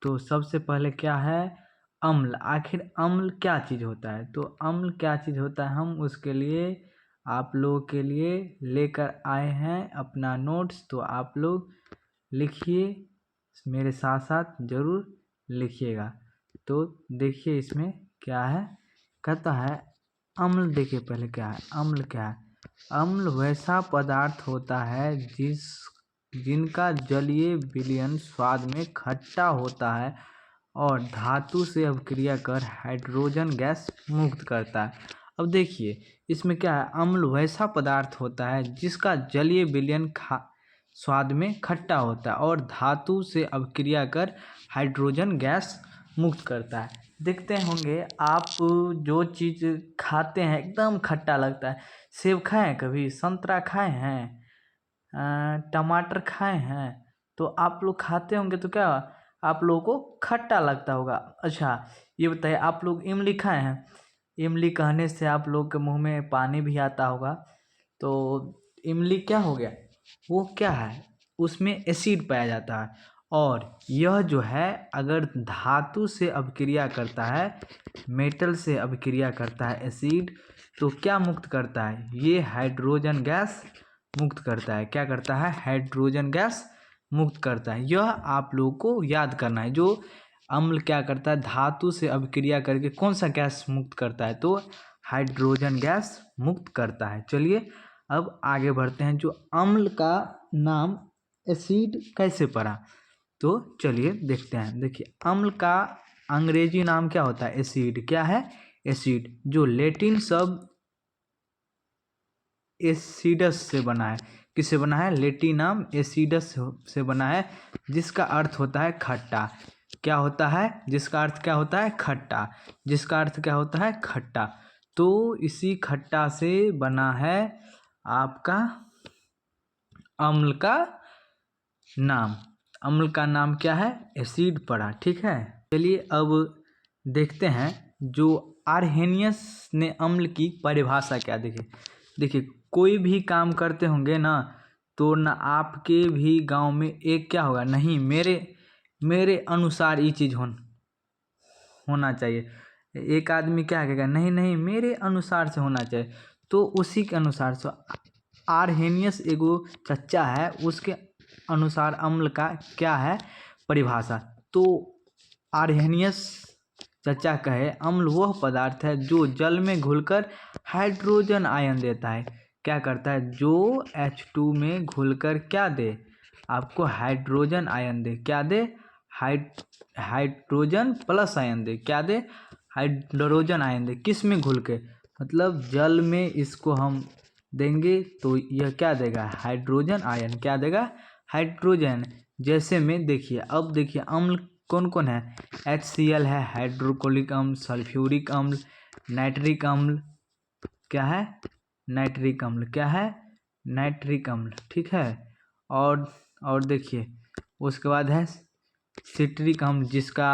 तो सबसे पहले क्या है, अम्ल। आखिर अम्ल क्या चीज़ होता है? तो अम्ल क्या चीज़ होता है, हम उसके लिए आप लोगों के लिए लेकर आए हैं अपना नोट्स। तो आप लोग लिखिए, मेरे साथ साथ ज़रूर लिखिएगा। तो देखिए इसमें क्या है, कहता है अम्ल। देखिए पहले क्या है, अम्ल क्या है? अम्ल वैसा पदार्थ होता है जिनका जलीय विलयन स्वाद में खट्टा होता है और धातु से अभिक्रिया कर हाइड्रोजन गैस मुक्त करता है। अब देखिए इसमें क्या है, अम्ल वैसा पदार्थ होता है जिसका जलीय विलयन स्वाद में खट्टा होता है और धातु से अभिक्रिया कर हाइड्रोजन गैस मुक्त करता है। देखते होंगे आप, जो चीज़ खाते हैं एकदम खट्टा लगता है। सेब खाए हैं कभी? संतरा खाए हैं? टमाटर खाए हैं? तो आप लोग खाते होंगे तो क्या आप लोगों को खट्टा लगता होगा। अच्छा ये बताइए, आप लोग इमली खाए हैं? इमली कहने से आप लोग के मुंह में पानी भी आता होगा। तो इमली क्या हो गया, वो क्या है, उसमें एसिड पाया जाता है और यह जो है अगर धातु से अभिक्रिया करता है, मेटल से अभिक्रिया करता है एसिड, तो क्या मुक्त करता है, ये हाइड्रोजन गैस मुक्त करता है। क्या करता है? हाइड्रोजन गैस मुक्त करता है। यह आप लोगों को याद करना है। जो अम्ल क्या करता है, धातु से अभिक्रिया करके कौन सा गैस मुक्त करता है? तो हाइड्रोजन गैस मुक्त करता है। चलिए अब आगे बढ़ते हैं। जो अम्ल का नाम एसिड कैसे पड़ा, तो चलिए देखते हैं। देखिए अम्ल का अंग्रेजी नाम क्या होता है? एसिड। क्या है? एसिड। जो लैटिन शब्द एसिडस से बना है। किससे बना है? लैटिन नाम एसिडस से बना है, जिसका अर्थ होता है खट्टा। क्या होता है? जिसका अर्थ क्या होता है? खट्टा। जिसका अर्थ क्या होता है? खट्टा। तो इसी खट्टा से बना है आपका अम्ल का नाम। अम्ल का नाम क्या है? एसिड पड़ा। ठीक है, चलिए अब देखते हैं जो आर्हेनियस ने अम्ल की परिभाषा क्या। देखिए कोई भी काम करते होंगे ना, तो ना आपके भी गांव में एक क्या होगा, नहीं मेरे अनुसार ये चीज़ होना चाहिए। एक आदमी क्या कहेगा, नहीं नहीं मेरे अनुसार से होना चाहिए। तो उसी के अनुसार से आर्हेनियस एगो चच्चा है, उसके अनुसार अम्ल का क्या है परिभाषा। तो आर्हेनियस चच्चा कहे अम्ल वह पदार्थ है जो जल में घुलकर हाइड्रोजन आयन देता है। क्या करता है? जो H2 में घुलकर क्या दे, आपको हाइड्रोजन आयन दे। क्या दे? हाइड्रोजन प्लस आयन दे। क्या दे? हाइड्रोजन आयन दे। किस में घुल के, मतलब जल में इसको हम देंगे तो यह क्या देगा? Hydrogen ion. क्या देगा? हाइड्रोजन। जैसे में देखिए, अब देखिए अम्ल कौन कौन है। HCl है, हाइड्रोक्लोरिक अम्ल, सल्फ्यूरिक अम्ल, नाइट्रिक अम्ल। क्या है? नाइट्रिक अम्ल। क्या है? नाइट्रिक अम्ल। ठीक है, और देखिए उसके बाद है सिट्रिक अम्ल, जिसका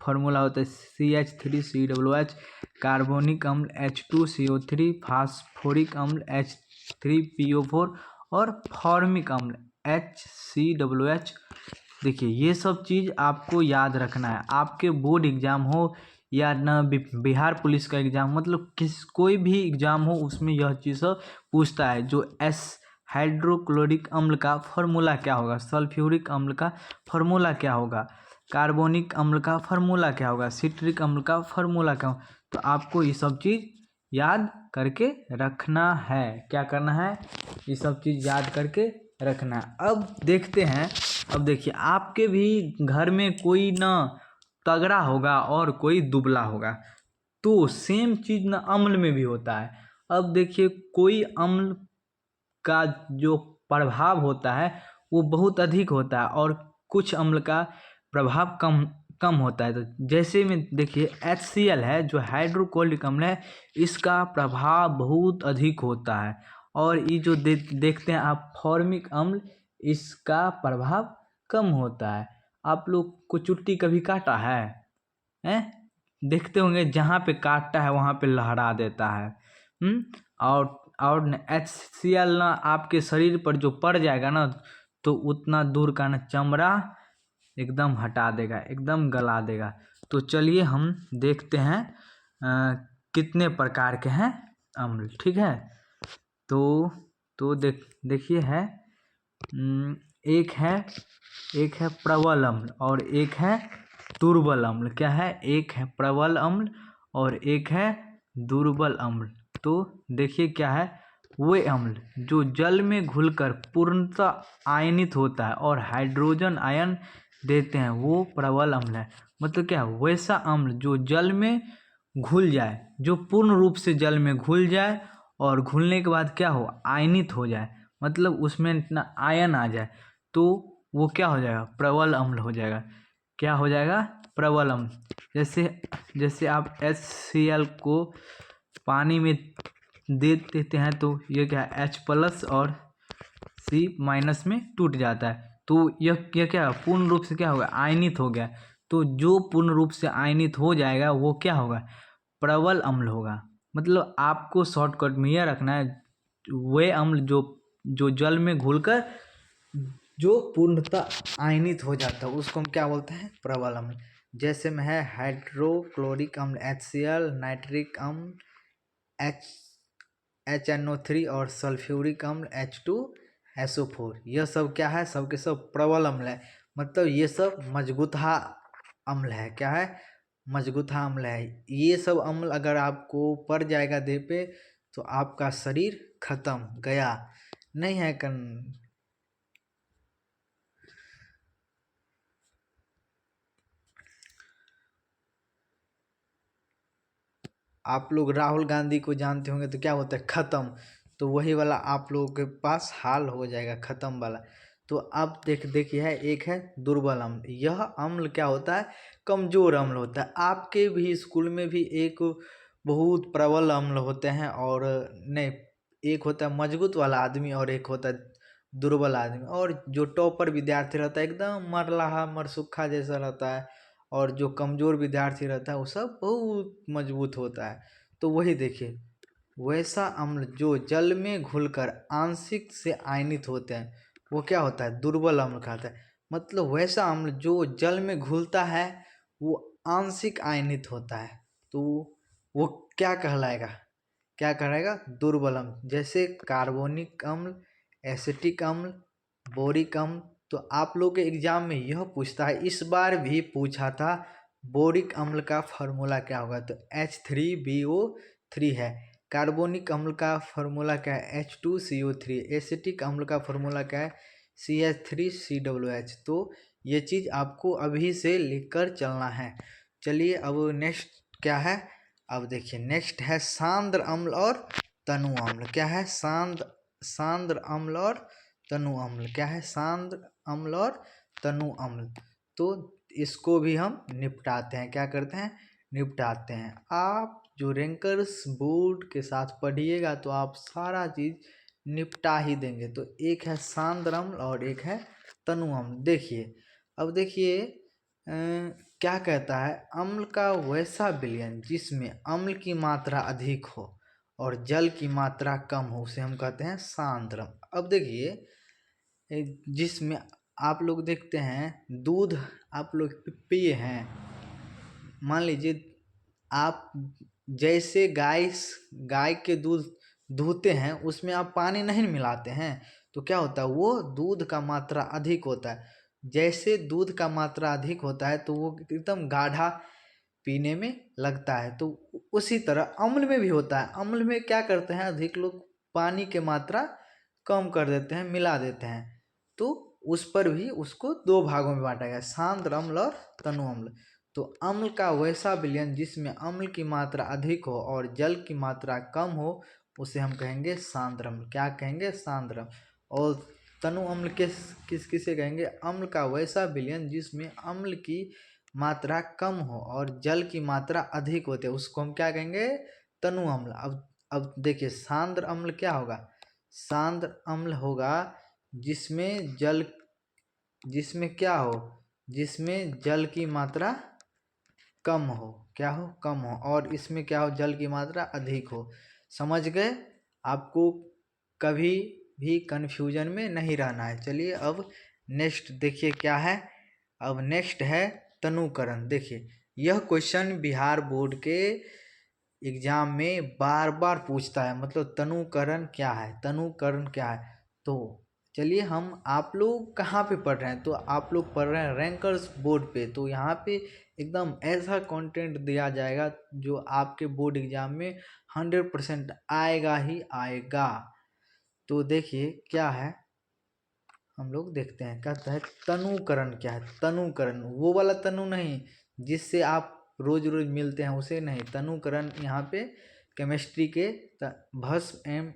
फॉर्मूला होता है CH3COOH, कार्बोनिक अम्ल H2CO3, फास्फोरिक अम्ल H3PO4 और फॉर्मिक अम्ल HCOOH। देखिए ये सब चीज़ आपको याद रखना है। आपके बोर्ड एग्जाम हो या न बिहार पुलिस का एग्जाम, मतलब कोई भी एग्जाम हो, उसमें यह चीज़ सब पूछता है। जो हाइड्रोक्लोरिक अम्ल का फॉर्मूला क्या होगा, सल्फ्यूरिक अम्ल का फॉर्मूला क्या होगा, कार्बोनिक अम्ल का फॉर्मूला क्या होगा, सिट्रिक अम्ल का फॉर्मूला क्या होगा। तो आपको ये सब चीज़ याद करके रखना है। क्या करना है? ये सब चीज़ याद करके रखना है। अब देखते हैं, अब देखिए आपके भी घर में कोई ना तगड़ा होगा और कोई दुबला होगा, तो सेम चीज़ ना अम्ल में भी होता है। अब देखिए कोई अम्ल का जो प्रभाव होता है वो बहुत अधिक होता है और कुछ अम्ल का प्रभाव कम होता है। तो जैसे में देखिए HCl है, जो हाइड्रोक्लोरिक अम्ल है, इसका प्रभाव बहुत अधिक होता है। और ये जो देखते हैं आप फॉर्मिक अम्ल, इसका प्रभाव कम होता है। आप लोग को चुट्टी कभी काटा है? हैं? देखते होंगे जहाँ पे काटता है वहाँ पे लहरा देता है। और HCl ना आपके शरीर पर जो पड़ जाएगा ना, तो उतना दूर का ना चमड़ा एकदम हटा देगा, एकदम गला देगा। तो चलिए हम देखते हैं कितने प्रकार के हैं अम्ल, ठीक है। तो देखिए है एक है प्रबल अम्ल और एक है दुर्बल अम्ल। क्या है? एक है प्रबल अम्ल और एक है दुर्बल अम्ल। तो देखिए क्या है, वे अम्ल जो जल में घुलकर पूर्णतः आयनित होता है और हाइड्रोजन आयन देते हैं वो प्रबल अम्ल है। मतलब क्या है, वैसा अम्ल जो जल में घुल जाए, जो पूर्ण रूप से जल में घुल जाए और घुलने के बाद क्या हो, आयनित हो जाए, मतलब उसमें इतना आयन आ जाए, तो वो क्या हो जाएगा, प्रबल अम्ल हो जाएगा। क्या हो जाएगा? प्रबल अम्ल। जैसे आप HCl को पानी में दे देते हैं तो ये क्या है, H+ और C- में टूट जाता है। तो यह क्या पूर्ण रूप से क्या होगा, आयनित हो गया। तो जो पूर्ण रूप से आयनित हो जाएगा वो क्या होगा, प्रबल अम्ल होगा। मतलब आपको शॉर्टकट में यह रखना है, वे अम्ल जो जल में घुलकर जो पूर्णतः आयनित हो जाता है उसको हम क्या बोलते हैं, प्रबल अम्ल। जैसे में है हाइड्रोक्लोरिक अम्ल HCl, नाइट्रिक अम्ल HNO3 और सल्फ्यूरिक अम्ल H2SO4। यह सब क्या है, सब के सब प्रबल अम्ल है। मतलब ये सब मजगूता अम्ल है। क्या है? मजगूता अम्ल है। ये सब अम्ल अगर आपको पड़ जाएगा देह पे तो आपका शरीर खत्म, गया नहीं है आप लोग राहुल गांधी को जानते होंगे तो क्या होता है, खत्म। तो वही वाला आप लोगों के पास हाल हो जाएगा, खत्म वाला। तो अब देखिए है, एक है दुर्बल अम्ल। यह अम्ल क्या होता है, कमजोर अम्ल होता है। आपके भी स्कूल में भी एक बहुत प्रबल अम्ल होते हैं, और नहीं, एक होता है मजबूत वाला आदमी और एक होता है दुर्बल आदमी। और जो टॉपर विद्यार्थी रहता है एकदम मरलाहा मरसुखा जैसा रहता है, और जो कमज़ोर विद्यार्थी रहता है वो सब बहुत मजबूत होता है। तो वही देखिए, वैसा अम्ल जो जल में घुलकर आंशिक से आयनित होते हैं वो क्या होता है, दुर्बल अम्ल कहता है। मतलब वैसा अम्ल जो जल में घुलता है वो आंशिक आयनित होता है, तो वो क्या कहलाएगा, क्या कहलाएगा, दुर्बल अम्ल। जैसे कार्बोनिक अम्ल, एसिटिक अम्ल, बोरिक अम्ल। तो आप लोग के एग्जाम में यह पूछता है, इस बार भी पूछा था, बोरिक अम्ल का फार्मूला क्या होगा, तो H3BO3 है। कार्बोनिक अम्ल का फार्मूला क्या है, H2CO3। एसिटिक अम्ल का फार्मूला क्या है, CH3COOH। तो ये चीज़ आपको अभी से लिखकर चलना है। चलिए अब नेक्स्ट क्या है, अब देखिए नेक्स्ट है सांद्र अम्ल और तनु अम्ल। क्या है, सांद्र अम्ल और तनु अम्ल। क्या है, सांद्र अम्ल और तनु अम्ल। तो इसको भी हम निपटाते हैं, क्या करते हैं, निपटाते हैं। आप जो रैंकर्स बोर्ड के साथ पढ़िएगा तो आप सारा चीज़ निपटा ही देंगे। तो एक है सांद्र अम्ल और एक है तनु अम्ल। देखिए अब देखिए क्या कहता है, अम्ल का वैसा विलयन जिसमें अम्ल की मात्रा अधिक हो और जल की मात्रा कम हो उसे हम कहते हैं सांद्र अम्ल। अब देखिए जिसमें आप लोग देखते हैं दूध आप लोग पिए हैं, मान लीजिए आप जैसे गाय के दूध दूहते हैं उसमें आप पानी नहीं मिलाते हैं, तो क्या होता है, वो दूध का मात्रा अधिक होता है। जैसे दूध का मात्रा अधिक होता है तो वो एकदम गाढ़ा पीने में लगता है। तो उसी तरह अम्ल में भी होता है। अम्ल में क्या करते हैं, अधिक लोग पानी की मात्रा कम कर देते हैं, मिला देते हैं। तो उस पर भी उसको दो भागों में बांटा गया, सांद्र अम्ल और तनु अम्ल। तो अम्ल का वैसा विलयन जिसमें अम्ल की मात्रा अधिक हो और जल की मात्रा कम हो उसे हम कहेंगे सांद्र अम्ल। क्या कहेंगे, सांद्र अम्ल। और तनु अम्ल किसे कहेंगे, अम्ल का वैसा विलयन जिसमें अम्ल की मात्रा कम हो और जल की मात्रा अधिक होते हैं उसको हम क्या कहेंगे, तनु अम्ल। अब देखिए सांद्र अम्ल क्या होगा, सांद्र अम्ल होगा जिसमें क्या हो, जिसमें जल की मात्रा कम हो, क्या हो, कम हो, और इसमें क्या हो, जल की मात्रा अधिक हो। समझ गए, आपको कभी भी कन्फ्यूजन में नहीं रहना है। चलिए अब नेक्स्ट देखिए क्या है, अब नेक्स्ट है तनुकरण। देखिए यह क्वेश्चन बिहार बोर्ड के एग्जाम में बार बार पूछता है, मतलब तनुकरण क्या है, तनुकरण क्या है। तो चलिए हम आप लोग कहाँ पे पढ़ रहे हैं, तो आप लोग पढ़ रहे हैं रैंकर्स बोर्ड पे। तो यहाँ पे एकदम ऐसा कंटेंट दिया जाएगा जो आपके बोर्ड एग्जाम में 100% आएगा ही आएगा। तो देखिए क्या है, हम लोग देखते हैं। कहता है तनुकरण क्या है। तनुकरण वो वाला तनु नहीं जिससे आप रोज रोज मिलते हैं, उसे नहीं। तनुकरण यहाँ पे केमिस्ट्री के भस्म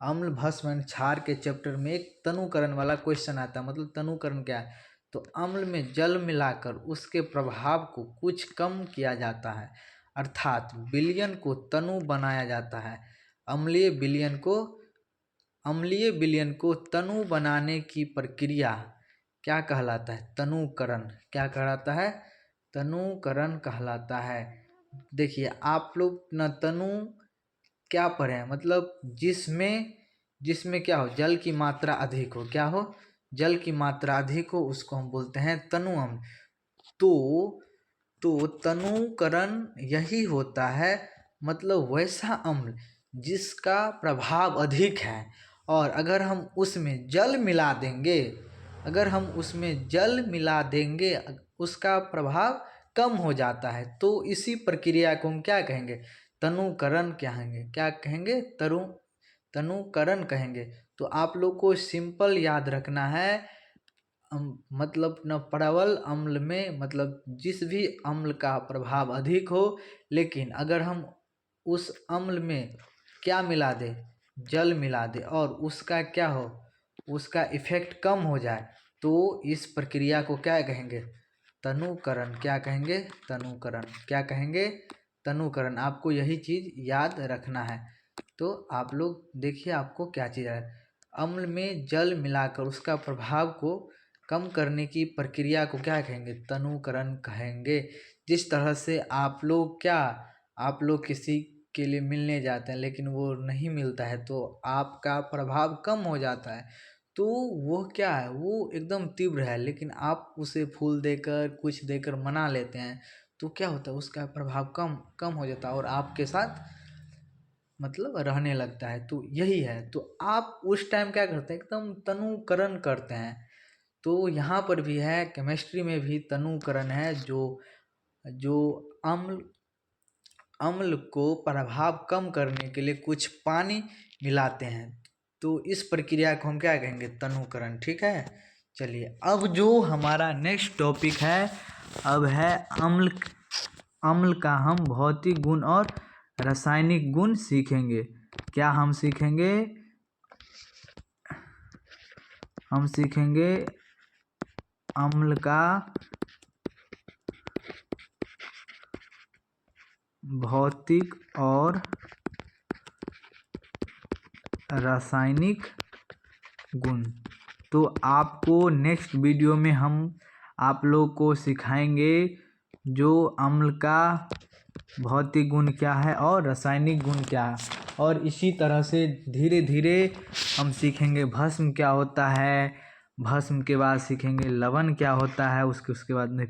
अम्ल भस्म एंड क्षार के चैप्टर में एक तनुकरण वाला क्वेश्चन आता है। मतलब तनुकरण क्या है, तो अम्ल में जल मिलाकर उसके प्रभाव को कुछ कम किया जाता है, अर्थात विलयन को तनु बनाया जाता है। अम्लीय विलयन को तनु बनाने की प्रक्रिया क्या कहलाता है, तनुकरण। क्या कहलाता है, तनुकरण कहलाता है। देखिए आप लोग न तनु क्या पढ़े हैं, मतलब जिसमें क्या हो, जल की मात्रा अधिक हो। क्या हो, जल की मात्रा अधिक हो, उसको हम बोलते हैं तनु अम्ल। तो तनुकरण यही होता है, मतलब वैसा अम्ल जिसका प्रभाव अधिक है, और अगर हम उसमें जल मिला देंगे उसका प्रभाव कम हो जाता है। तो इसी प्रक्रिया को हम क्या कहेंगे, तनुकरण कहेंगे। क्या कहेंगे, तनुकरण कहेंगे। तो आप लोग को सिंपल याद रखना है, मतलब न प्रबल अम्ल में, मतलब जिस भी अम्ल का प्रभाव अधिक हो, लेकिन अगर हम उस अम्ल में क्या मिला दे, जल मिला दे, और उसका क्या हो, उसका इफेक्ट कम हो जाए, तो इस प्रक्रिया को क्या कहेंगे, तनुकरण। क्या कहेंगे, तनुकरण। क्या कहेंगे, तनुकरण। आपको यही चीज याद रखना है। तो आप लोग देखिए आपको क्या चीज है, अम्ल में जल मिलाकर उसका प्रभाव को कम करने की प्रक्रिया को क्या कहेंगे, तनुकरण कहेंगे। जिस तरह से आप लोग किसी के लिए मिलने जाते हैं लेकिन वो नहीं मिलता है, तो आपका प्रभाव कम हो जाता है। तो वो क्या है, वो एकदम तीव्र है, लेकिन आप उसे फूल देकर कुछ देकर मना लेते हैं, तो क्या होता है, उसका प्रभाव कम हो जाता है और आपके साथ मतलब रहने लगता है। तो यही है। तो आप उस टाइम क्या करते हैं, एकदम तनुकरण करते हैं। तो यहाँ पर भी है, केमिस्ट्री में भी तनुकरण है, जो अम्ल को प्रभाव कम करने के लिए कुछ पानी मिलाते हैं। तो इस प्रक्रिया को हम क्या कहेंगे, तनुकरण। ठीक है। चलिए अब जो हमारा नेक्स्ट टॉपिक है, अब है अम्ल का हम भौतिक गुण और रासायनिक गुण सीखेंगे। क्या हम सीखेंगे, हम सीखेंगे अम्ल का भौतिक और रासायनिक गुण। तो आपको नेक्स्ट वीडियो में हम आप लोग को सिखाएंगे जो अम्ल का भौतिक गुण क्या है और रासायनिक गुण क्या है, और इसी तरह से धीरे धीरे हम सीखेंगे भस्म क्या होता है, भस्म के बाद सीखेंगे लवण क्या होता है, उसके बाद में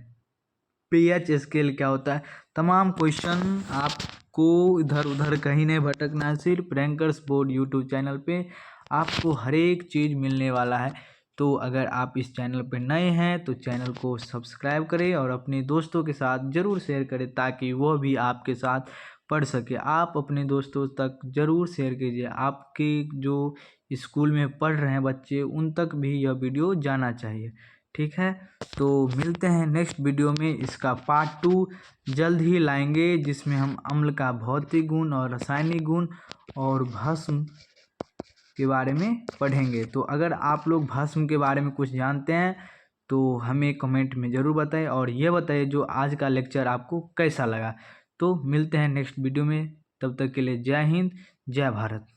पीएच स्केल क्या होता है। तमाम क्वेश्चन आपको इधर उधर कहीं नहीं भटकना है, सिर्फ रैंकर्स बोर्ड यूट्यूब चैनल पे आपको हर एक चीज़ मिलने वाला है। तो अगर आप इस चैनल पे नए हैं तो चैनल को सब्सक्राइब करें और अपने दोस्तों के साथ ज़रूर शेयर करें, ताकि वह भी आपके साथ पढ़ सके। आप अपने दोस्तों तक ज़रूर शेयर कीजिए, आपके जो स्कूल में पढ़ रहे हैं बच्चे, उन तक भी यह वीडियो जाना चाहिए। ठीक है। तो मिलते हैं नेक्स्ट वीडियो में, इसका पार्ट 2 जल्द ही लाएंगे, जिसमें हम अम्ल का भौतिक गुण और रासायनिक गुण और भस्म के बारे में पढ़ेंगे। तो अगर आप लोग भस्म के बारे में कुछ जानते हैं तो हमें कमेंट में ज़रूर बताएं, और ये बताइए जो आज का लेक्चर आपको कैसा लगा। तो मिलते हैं नेक्स्ट वीडियो में, तब तक के लिए जय हिंद, जय भारत।